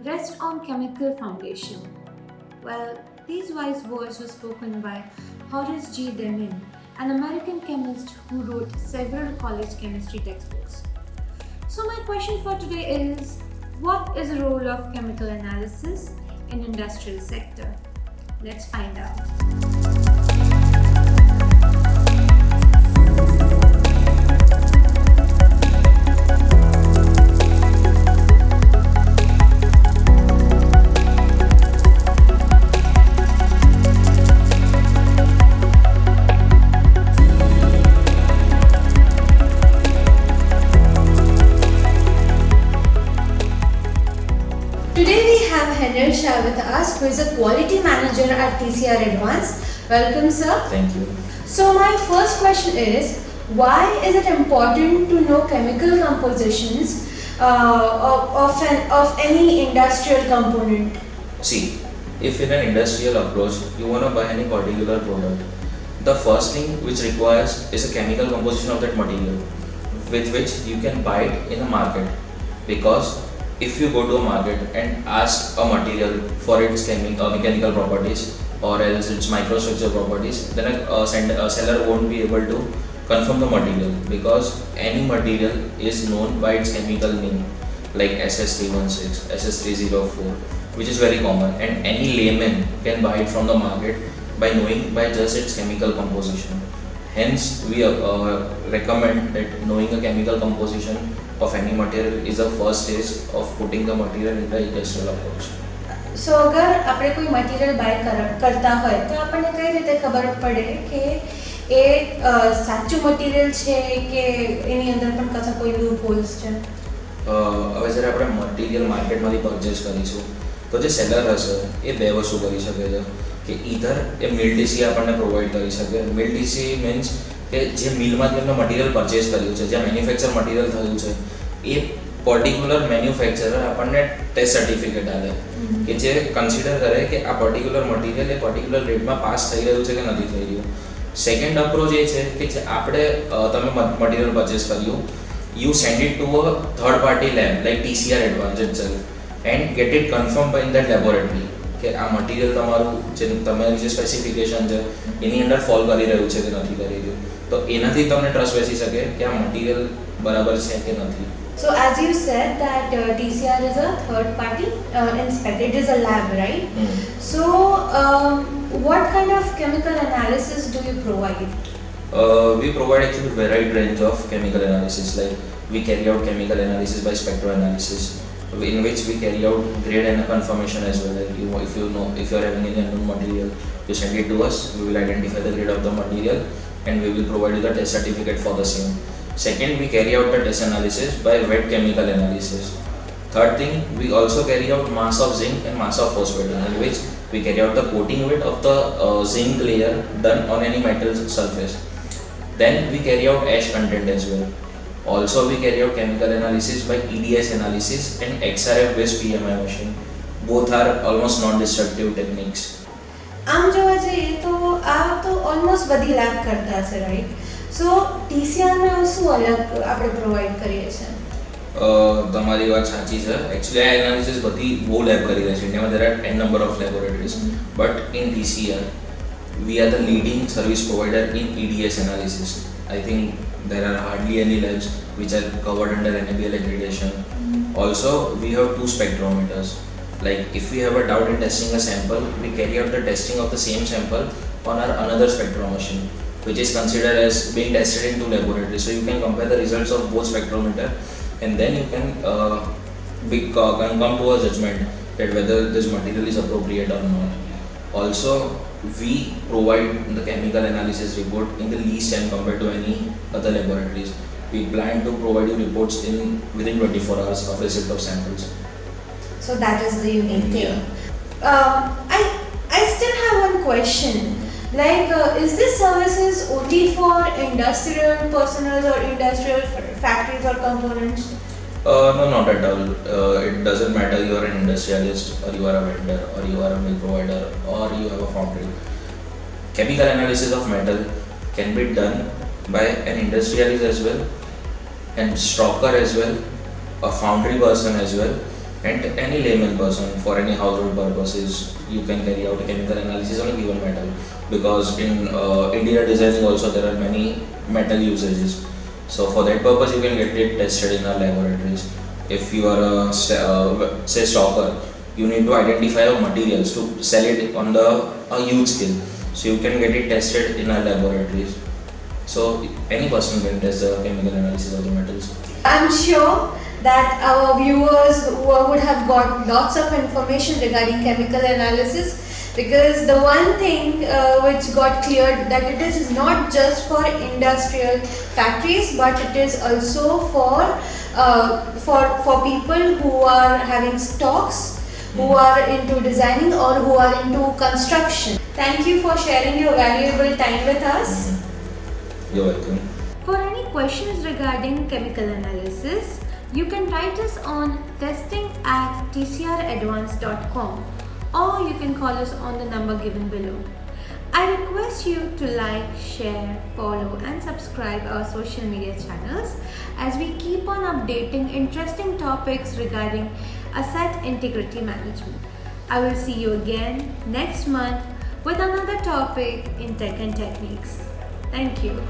rest on chemical foundation. Well, these wise words were spoken by Horace G. Deming, an American chemist who wrote several college chemistry textbooks. So my question for today is, what is the role of chemical analysis in industrial sector? Let's find out. Today we have Henry Shah with us, who is a quality manager at TCR Advanced. Welcome, sir. Thank you. So my first question is, why is it important to know chemical compositions of any industrial component? See, if in an industrial approach you want to buy any particular product, the first thing which requires is a chemical composition of that material with which you can buy it in the market. Because if you go to a market and ask a material for its mechanical properties or else its microstructure properties, then a seller won't be able to confirm the material, because any material is known by its chemical name, like SS316, SS304, which is very common, and any layman can buy it from the market by knowing by just its chemical composition. Hence, we recommend that knowing the chemical composition of any material is the first stage of putting the material in the industrial approach. સો અગર આપણે કોઈ material by કરતા હોય તો આપણને કઈ રીતે ખબર પડે કે એ સાચું મટીરિયલ છે કે એની અંદર પણ કશા કોઈ લૂપ હોલ્સ છે? હવે જ્યારે આપણે મટીરિયલ માર્કેટમાંથી પરચેસ કરીશું તો જે સેલર હશે એ બે વસ્તુ કરી શકે છે કે ઈધર એ મિલ ટીસી આપણને પ્રોવાઈડ કરી શકે. મિલ ટીસી મીન્સ કે જે મિલમાંથી એમને મટીરિયલ પરચેસ કર્યું છે, જ્યાં મેન્યુફેક્ચર મટીરિયલ થયું છે, એ પર્ટિક્યુલર મેન્યુફેક્ચરર આપણને ટેસ્ટ સર્ટિફિકેટ આપે કે જે કન્સિડર કરે કે આ પર્ટિક્યુલર મટીરિયલ એ પર્ટિક્યુલર રેટમાં પાસ થઈ રહ્યું છે કે નથી થઈ રહ્યું. સેકન્ડ અપ્રોચ એ છે કે જે આપણે તમે મટીરિયલ પરચેસ કર્યું, you send it to a third party lab like TCR Advanced itself and get it confirmed by in that laboratory કે આ મટીરિયલ તમારું જે તમારી જે સ્પેસિફિકેશન છે એની અંદર ફોલ કરી રહ્યું છે કે નથી કરી રહ્યું. તો એનાથી તમને ટ્રસ્ટ બેસી શકે કે આ મટીરિયલ બરાબર છે કે નથી. So as you said that TCR is a third party inspector, it is a lab, right? So what kind of chemical analysis do you provide? We provide actually varied range of chemical analysis. Like we carry out chemical analysis by spectroanalysis, in which we carry out grade and confirmation as well. Like if you are having any unknown material, you send it to us. We will identify the grade of the material and we will provide you the test certificate for the same. Second, we carry out the test analysis by wet chemical analysis. Third thing, we also carry out mass of zinc and mass of phosphate, in which we carry out the coating weight of the zinc layer done on any metal surface. Then we carry out ash content as well. Also, we carry out chemical analysis by EDS analysis and XRF based PMI machine. Both are almost non-destructive techniques. આમ જોવા જઈએ તો આ તો almost બધી lab કરતા હશે, right? સો ટીસીઆરમાં શું અલગ આપણે પ્રોવાઈડ કરીએ છીએ? તમારી વાત સાચી છે. એકચ્યુઅલી આ એનાલિસિસ બધી બહુ લેબ કરી રહી છે. ઇન્ડિયામાં there are n number of laboratories, but in TCR we are the leading service provider in EDS analysis. I think there are hardly any labs which are covered under NABL accreditation. Also, we have two spectrometers. Like if we have a doubt in testing a sample, we carry out the testing of the same sample on our another spectrum machine, which is considered as being tested in two laboratories. So you can compare the results of both spectrometer and then you can come to a judgment that whether this material is appropriate or not. Also, we provide the chemical analysis report in the least time compared to any other laboratories. We plan to provide you reports within 24 hours of receipt of samples. So that is the unique thing. I still have one question. Like, is this services only for industrial personnel or industrial factories or components? No, not at all. It doesn't matter you are an industrialist or you are a vendor or you are a milk provider or you have a foundry. Chemical analysis of metal can be done by an industrialist as well, and stocker as well, a foundry person as well, And any layman person for any household purposes, you can carry out a chemical analysis on a given metal, because in interior designing also there are many metal usages. So for that purpose you can get it tested in our laboratories. If you are a say stocker, you need to identify your materials to sell it on the a huge scale. So you can get it tested in our laboratories. So any person can test the chemical analysis of the metals. I'm sure that our viewers would have got lots of information regarding chemical analysis, because the one thing which got cleared, that it is not just for industrial factories, but it is also for people who are having stocks, who are into designing or who are into construction. Thank you for sharing your valuable time with us. You're welcome. For any questions regarding chemical analysis, you can write us on testing@tcradvanced.com, or you can call us on the number given below. I request you to like, share, follow and subscribe our social media channels, as we keep on updating interesting topics regarding asset integrity management. I will see you again next month with another topic in Tech and Techniques. Thank you.